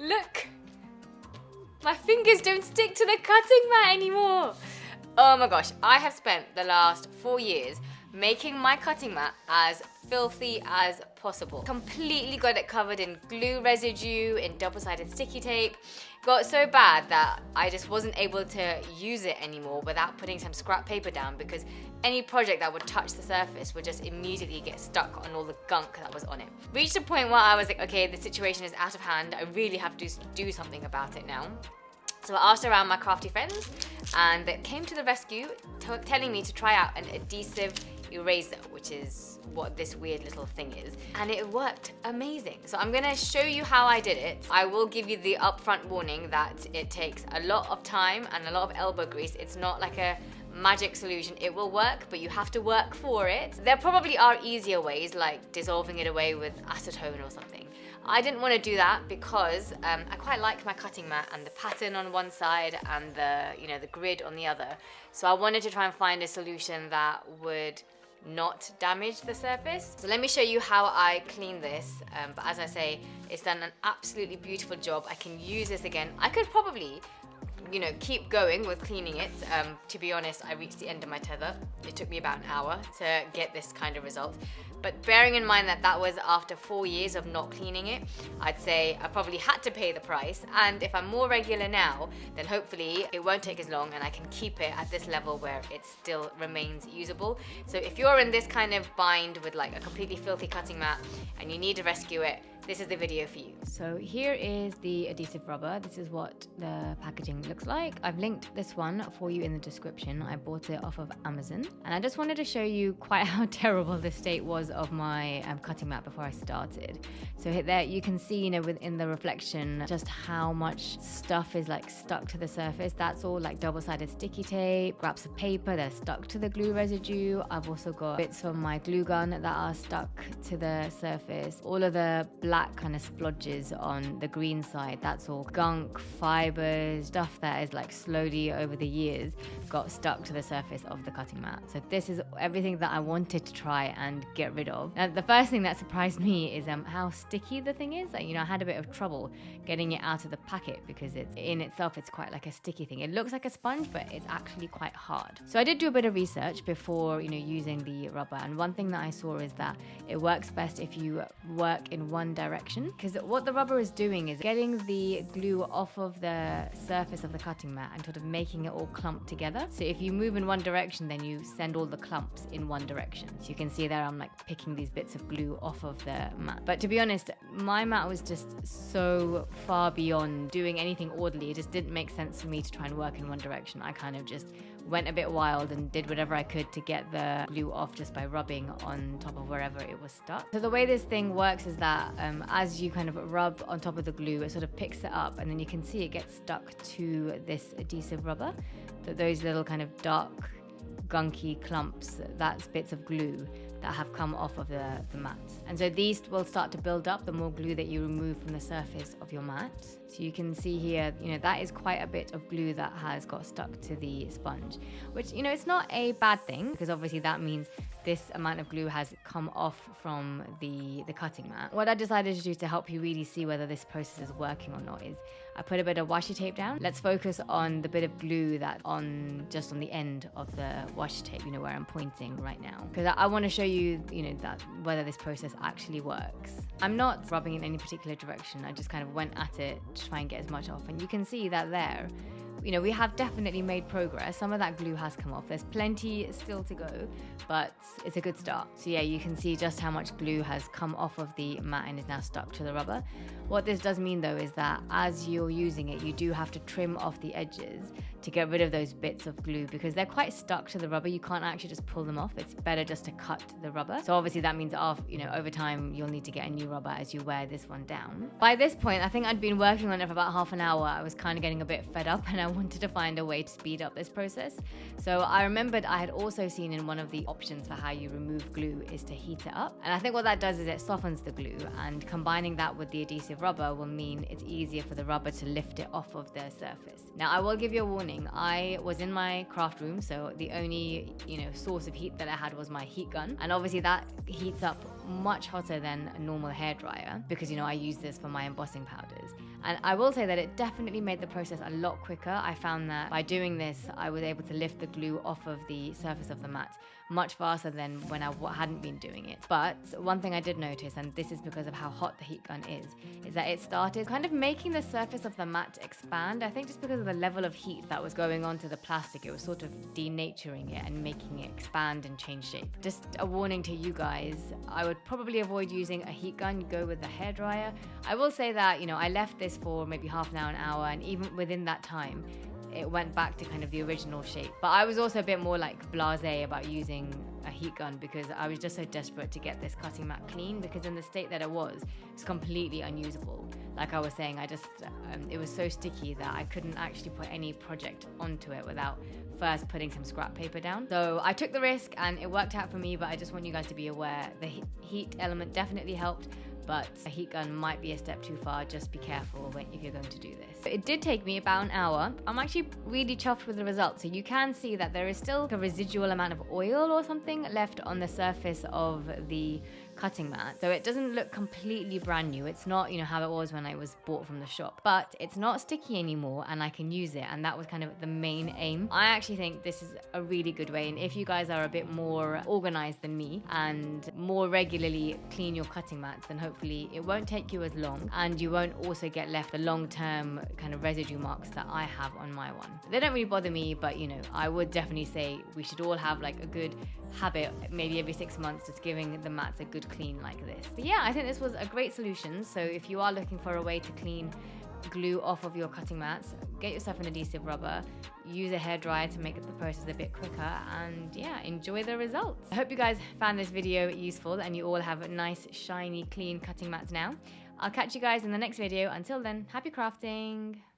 Look! My fingers don't stick to the cutting mat anymore. Oh my gosh, I have spent the last 4 years making my cutting mat as filthy as possible. Completely got it covered in glue residue, in double-sided sticky tape. Got so bad that I just wasn't able to use it anymore without putting some scrap paper down, because any project that would touch the surface would just immediately get stuck on all the gunk that was on it. Reached a point where I was like, okay, the situation is out of hand. I really have to do something about it now. So I asked around my crafty friends, and they came to the rescue, telling me to try out an adhesive eraser, which is what this weird little thing is, and it worked amazing. So I'm gonna show you how I did it. I will give you the upfront warning that it takes a lot of time and a lot of elbow grease. It's not like a magic solution. It will work, but you have to work for it. There probably are easier ways, like dissolving it away with acetone or something. I didn't want to do that because I quite like my cutting mat and the pattern on one side and the grid on the other. So I wanted to try and find a solution that would not damage the surface. So let me show you how I clean this. But as I say, it's done an absolutely beautiful job. I can use this again. I could probably keep going with cleaning it. To be honest, I reached the end of my tether. It took me about an hour to get this kind of result. But bearing in mind that that was after 4 years of not cleaning it, I'd say I probably had to pay the price. And if I'm more regular now, then hopefully it won't take as long and I can keep it at this level where it still remains usable. So if you're in this kind of bind with like a completely filthy cutting mat and you need to rescue it, this is the video for you. So here is the adhesive rubber. This is what the packaging looks like. I've linked this one for you in the description. I bought it off of Amazon. And I just wanted to show you quite how terrible the state was of my cutting mat before I started. So there you can see, within the reflection, just how much stuff is like stuck to the surface. That's all like double-sided sticky tape, scraps of paper, they're stuck to the glue residue. I've also got bits from my glue gun that are stuck to the surface. All of the black kind of splodges on the green side, that's all gunk, fibers, stuff that is like slowly over the years got stuck to the surface of the cutting mat. So this is everything that I wanted to try and get rid of. Now, the first thing that surprised me is how sticky the thing is. Like, I had a bit of trouble getting it out of the packet because it's quite like a sticky thing. It looks like a sponge, but it's actually quite hard. So I did do a bit of research before, using the rubber, and one thing that I saw is that it works best if you work in one direction, because what the rubber is doing is getting the glue off of the surface of the cutting mat and sort of making it all clumped together. So if you move in one direction, then you send all the clumps in one direction. So you can see there I'm like picking these bits of glue off of the mat. But to be honest, my mat was just so far beyond doing anything orderly. It just didn't make sense for me to try and work in one direction. I kind of just went a bit wild and did whatever I could to get the glue off just by rubbing on top of wherever it was stuck. So the way this thing works is that as you kind of rub on top of the glue, it sort of picks it up, and then you can see it gets stuck to this adhesive rubber. So those little kind of dark gunky clumps, that's bits of glue that have come off of the mat. And so these will start to build up the more glue that you remove from the surface of your mat. So you can see here, that is quite a bit of glue that has got stuck to the sponge, which, it's not a bad thing, because obviously that means this amount of glue has come off from the cutting mat. What I decided to do to help you really see whether this process is working or not is I put a bit of washi tape down. Let's focus on the bit of glue that's just on the end of the washi tape, where I'm pointing right now, because I want to show you, that whether this process actually works. I'm not rubbing in any particular direction. I just kind of went at it to try and get as much off, and you can see that there. We have definitely made progress. Some of that glue has come off. There's plenty still to go, but it's a good start. So yeah, you can see just how much glue has come off of the mat and is now stuck to the rubber. What this does mean though is that as you're using it, you do have to trim off the edges to get rid of those bits of glue, because they're quite stuck to the rubber. You can't actually just pull them off. It's better just to cut the rubber. So obviously that means over time you'll need to get a new rubber as you wear this one down. By this point, I think I'd been working on it for about half an hour. I was kind of getting a bit fed up and I wanted to find a way to speed up this process. So I remembered I had also seen in one of the options for how you remove glue is to heat it up. And I think what that does is it softens the glue, and combining that with the adhesive rubber will mean it's easier for the rubber to lift it off of the surface. Now I will give you a warning. I was in my craft room, so the only source of heat that I had was my heat gun, and obviously that heats up much hotter than a normal hairdryer because, you know, I use this for my embossing powders. And I will say that it definitely made the process a lot quicker. I found that by doing this, I was able to lift the glue off of the surface of the mat much faster than when I hadn't been doing it. But one thing I did notice, and this is because of how hot the heat gun is that it started kind of making the surface of the mat expand. I think just because of the level of heat that was going on to the plastic, it was sort of denaturing it and making it expand and change shape. Just a warning to you guys, I would probably avoid using a heat gun, go with the hairdryer. I will say that, you know, I left this for maybe half an hour, and even within that time, it went back to kind of the original shape. But I was also a bit more like blasé about using a heat gun because I was just so desperate to get this cutting mat clean, because in the state that it was, it's completely unusable. Like I was saying, it was so sticky that I couldn't actually put any project onto it without first putting some scrap paper down. So I took the risk and it worked out for me, but I just want you guys to be aware the heat element definitely helped, but a heat gun might be a step too far. Just be careful if you're going to do this. It did take me about an hour. I'm actually really chuffed with the results. So you can see that there is still a residual amount of oil or something left on the surface of the cutting mat. So it doesn't look completely brand new. It's not, you know, how it was when I was bought from the shop, but it's not sticky anymore and I can use it. And that was kind of the main aim. I actually think this is a really good way. And if you guys are a bit more organized than me and more regularly clean your cutting mats, then hopefully it won't take you as long and you won't also get left the long-term kind of residue marks that I have on my one. They don't really bother me, but you know, I would definitely say we should all have like a good habit, maybe every 6 months, just giving the mats a good clean like this. But yeah, I think this was a great solution. So if you are looking for a way to clean glue off of your cutting mats, get yourself an adhesive rubber, use a hairdryer to make the process a bit quicker, and yeah, enjoy the results. I hope you guys found this video useful and you all have nice, shiny, clean cutting mats now. I'll catch you guys in the next video. Until then, happy crafting!